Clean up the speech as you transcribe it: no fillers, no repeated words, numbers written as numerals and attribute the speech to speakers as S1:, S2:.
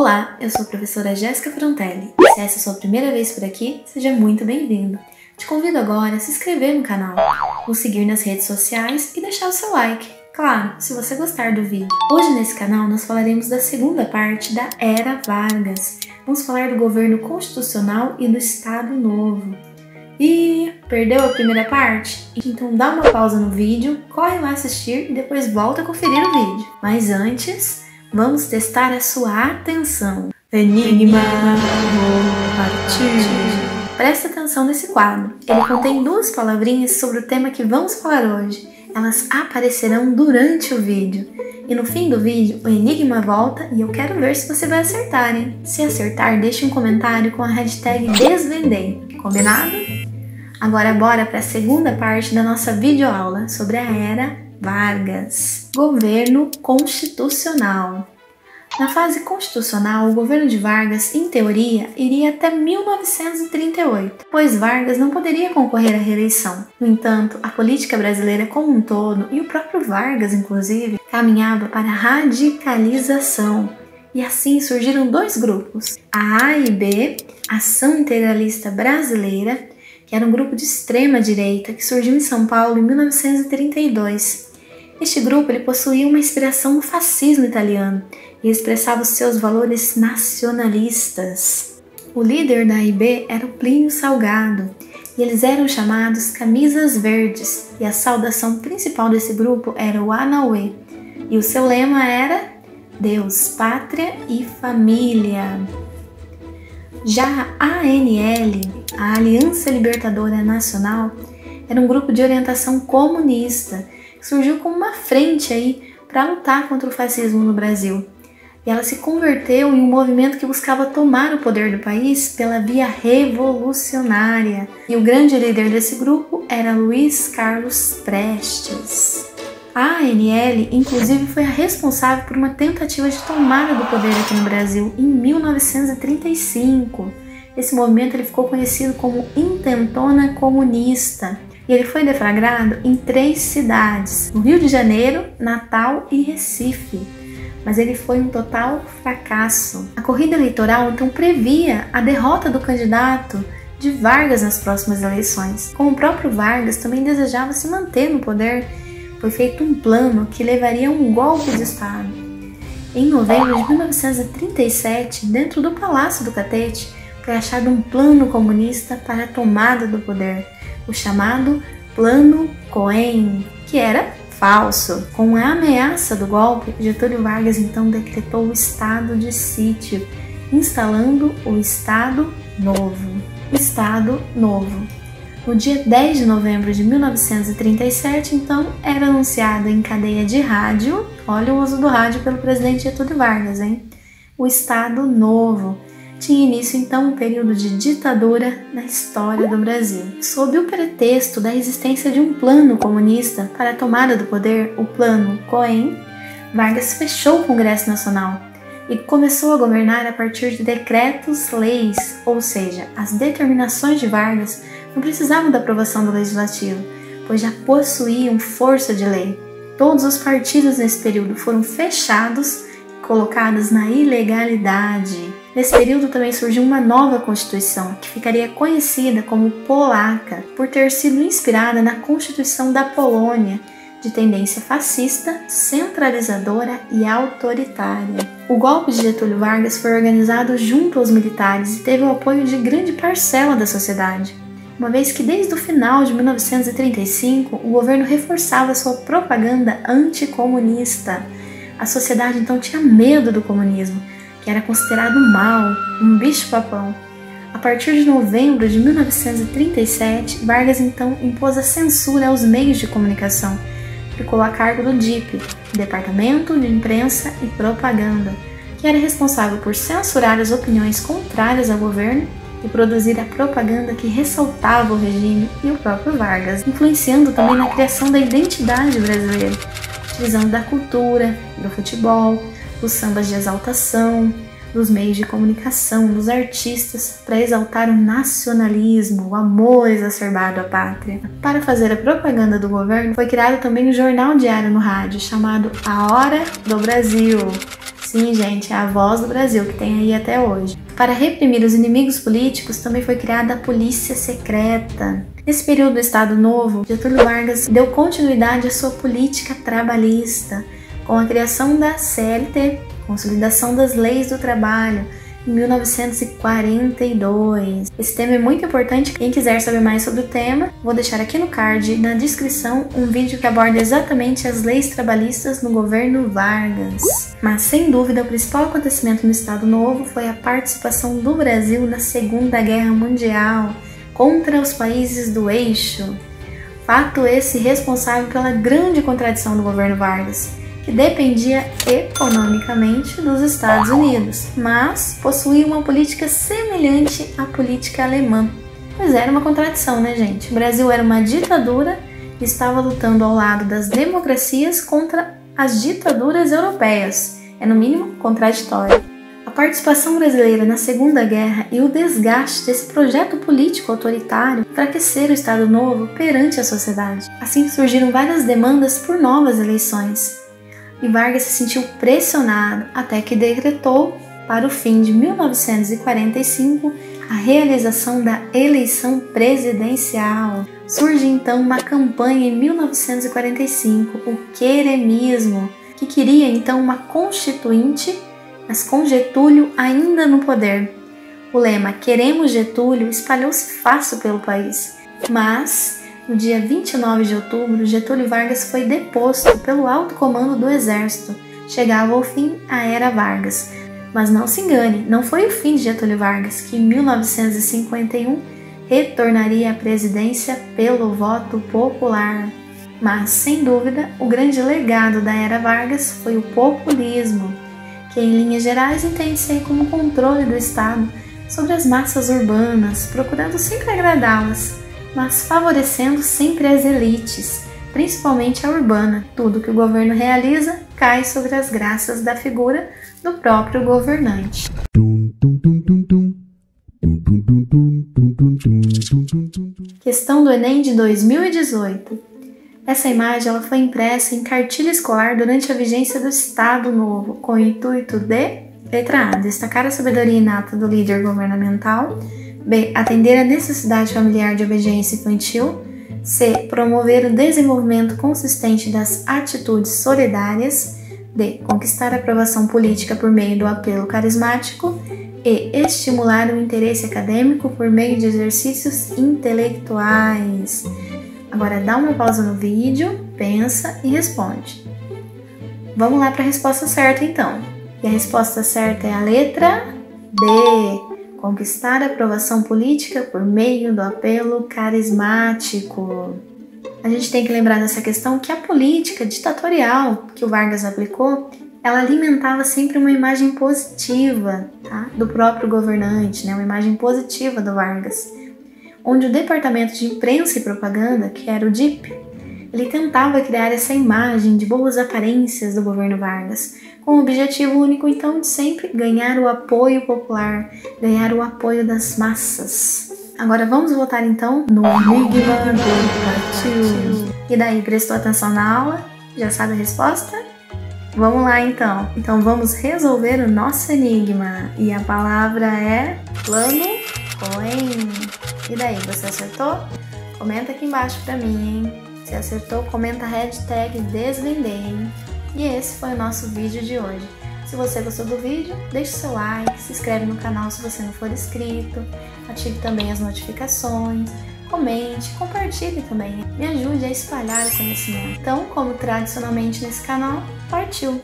S1: Olá, eu sou a professora Jéssica Frontelli. Se essa é a sua primeira vez por aqui, seja muito bem-vindo. Te convido agora a se inscrever no canal, nos seguir nas redes sociais e deixar o seu like. Claro, se você gostar do vídeo. Hoje nesse canal nós falaremos da segunda parte da Era Vargas. Vamos falar do governo constitucional e do Estado Novo. E perdeu a primeira parte? Então dá uma pausa no vídeo, corre lá assistir e depois volta a conferir o vídeo. Mas antes, vamos testar a sua atenção. Enigma partir. Presta atenção nesse quadro. Ele contém duas palavrinhas sobre o tema que vamos falar hoje. Elas aparecerão durante o vídeo. E no fim do vídeo, o enigma volta e eu quero ver se você vai acertar, hein? Se acertar, deixe um comentário com a hashtag Desvendei. Combinado? Agora bora para a segunda parte da nossa videoaula sobre a Era Vargas. Governo constitucional. Na fase constitucional, o governo de Vargas, em teoria, iria até 1938, pois Vargas não poderia concorrer à reeleição. No entanto, a política brasileira como um todo, e o próprio Vargas, inclusive, caminhava para a radicalização. E assim surgiram dois grupos, a A e B, Ação Integralista Brasileira, que era um grupo de extrema-direita que surgiu em São Paulo em 1932. Este grupo ele possuía uma inspiração no fascismo italiano e expressava os seus valores nacionalistas. O líder da AIB era o Plínio Salgado e eles eram chamados Camisas Verdes e a saudação principal desse grupo era o Anauê e o seu lema era Deus, Pátria e Família. Já a ANL, a Aliança Libertadora Nacional, era um grupo de orientação comunista que surgiu como uma frente aí para lutar contra o fascismo no Brasil. E ela se converteu em um movimento que buscava tomar o poder do país pela via revolucionária. E o grande líder desse grupo era Luiz Carlos Prestes. A ANL, inclusive, foi a responsável por uma tentativa de tomada do poder aqui no Brasil em 1935. Esse movimento ele ficou conhecido como Intentona Comunista. E ele foi deflagrado em 3 cidades, no Rio de Janeiro, Natal e Recife. Mas ele foi um total fracasso. A corrida eleitoral então previa a derrota do candidato de Vargas nas próximas eleições. Como o próprio Vargas também desejava se manter no poder, foi feito um plano que levaria a um golpe de Estado. Em novembro de 1937, dentro do Palácio do Catete, foi achado um plano comunista para a tomada do poder, o chamado Plano Cohen, que era falso. Com a ameaça do golpe, Getúlio Vargas então decretou o estado de sítio, instalando o Estado Novo. Estado Novo. No dia 10 de novembro de 1937, então, era anunciado em cadeia de rádio, olha o uso do rádio pelo presidente Getúlio Vargas, hein? O Estado Novo. Tinha início então um período de ditadura na história do Brasil. Sob o pretexto da existência de um plano comunista para a tomada do poder, o Plano Cohen, Vargas fechou o Congresso Nacional e começou a governar a partir de decretos-leis, ou seja, as determinações de Vargas não precisavam da aprovação do Legislativo, pois já possuíam força de lei. Todos os partidos nesse período foram fechados e colocados na ilegalidade. Nesse período também surgiu uma nova Constituição, que ficaria conhecida como Polaca, por ter sido inspirada na Constituição da Polônia, de tendência fascista, centralizadora e autoritária. O golpe de Getúlio Vargas foi organizado junto aos militares e teve o apoio de grande parcela da sociedade, uma vez que desde o final de 1935 o governo reforçava sua propaganda anticomunista. A sociedade então tinha medo do comunismo, que era considerado mal, um bicho-papão. A partir de novembro de 1937, Vargas então impôs a censura aos meios de comunicação. Ficou a cargo do DIP, Departamento de Imprensa e Propaganda, que era responsável por censurar as opiniões contrárias ao governo e produzir a propaganda que ressaltava o regime e o próprio Vargas, influenciando também na criação da identidade brasileira, utilizando da cultura, do futebol, dos sambas de exaltação, dos meios de comunicação, dos artistas, para exaltar o nacionalismo, o amor exacerbado à pátria. Para fazer a propaganda do governo, foi criado também um jornal diário no rádio, chamado A Hora do Brasil. Sim, gente, é a voz do Brasil que tem aí até hoje. Para reprimir os inimigos políticos, também foi criada a Polícia Secreta. Nesse período do Estado Novo, Getúlio Vargas deu continuidade à sua política trabalhista, com a criação da CLT, Consolidação das Leis do Trabalho, em 1942. Esse tema é muito importante. Quem quiser saber mais sobre o tema, vou deixar aqui no card e na descrição um vídeo que aborda exatamente as leis trabalhistas no governo Vargas. Mas sem dúvida o principal acontecimento no Estado Novo foi a participação do Brasil na Segunda Guerra Mundial contra os países do eixo. Fato esse responsável pela grande contradição do governo Vargas, que dependia economicamente dos Estados Unidos, mas possuía uma política semelhante à política alemã. Pois era uma contradição, né, gente? O Brasil era uma ditadura e estava lutando ao lado das democracias contra as ditaduras europeias. É, no mínimo, contraditório. A participação brasileira na Segunda Guerra e o desgaste desse projeto político autoritário enfraqueceram o Estado Novo perante a sociedade. Assim surgiram várias demandas por novas eleições. E Vargas se sentiu pressionado até que decretou, para o fim de 1945, a realização da eleição presidencial. Surge então uma campanha em 1945, o queremismo, que queria então uma constituinte, mas com Getúlio ainda no poder. O lema "Queremos Getúlio" espalhou-se fácil pelo país, mas no dia 29 de outubro, Getúlio Vargas foi deposto pelo alto comando do Exército. Chegava ao fim a Era Vargas. Mas não se engane, não foi o fim de Getúlio Vargas, que em 1951 retornaria à presidência pelo voto popular. Mas, sem dúvida, o grande legado da Era Vargas foi o populismo, que em linhas gerais entende-se como controle do Estado sobre as massas urbanas, procurando sempre agradá-las, mas favorecendo sempre as elites, principalmente a urbana. Tudo que o governo realiza cai sobre as graças da figura do próprio governante. Questão do Enem de 2018. Essa imagem ela foi impressa em cartilha escolar durante a vigência do Estado Novo, com o intuito de: letra A, destacar a sabedoria inata do líder governamental; B, atender a necessidade familiar de obediência infantil; C, promover o desenvolvimento consistente das atitudes solidárias; D, conquistar a aprovação política por meio do apelo carismático; E, estimular o interesse acadêmico por meio de exercícios intelectuais. Agora dá uma pausa no vídeo, pensa e responde. Vamos lá para a resposta certa então. E a resposta certa é a letra B. Conquistar a aprovação política por meio do apelo carismático. A gente tem que lembrar nessa questão que a política ditatorial que o Vargas aplicou, ela alimentava sempre uma imagem positiva, tá, do próprio governante, né? Uma imagem positiva do Vargas, onde o Departamento de Imprensa e Propaganda, que era o DIP, ele tentava criar essa imagem de boas aparências do governo Vargas, com o objetivo único, então, de sempre ganhar o apoio popular, ganhar o apoio das massas. Agora vamos voltar, então, no Enigma do Partiu. E daí, prestou atenção na aula? Já sabe a resposta? Vamos lá, então. Então vamos resolver o nosso enigma. E a palavra é plano Cohen. E daí, você acertou? Comenta aqui embaixo pra mim, hein? Se acertou, comenta a hashtag Desvendei. E esse foi o nosso vídeo de hoje. Se você gostou do vídeo, deixe seu like, se inscreve no canal se você não for inscrito, ative também as notificações, comente, compartilhe também. Me ajude a espalhar o conhecimento. Então, como tradicionalmente nesse canal, partiu!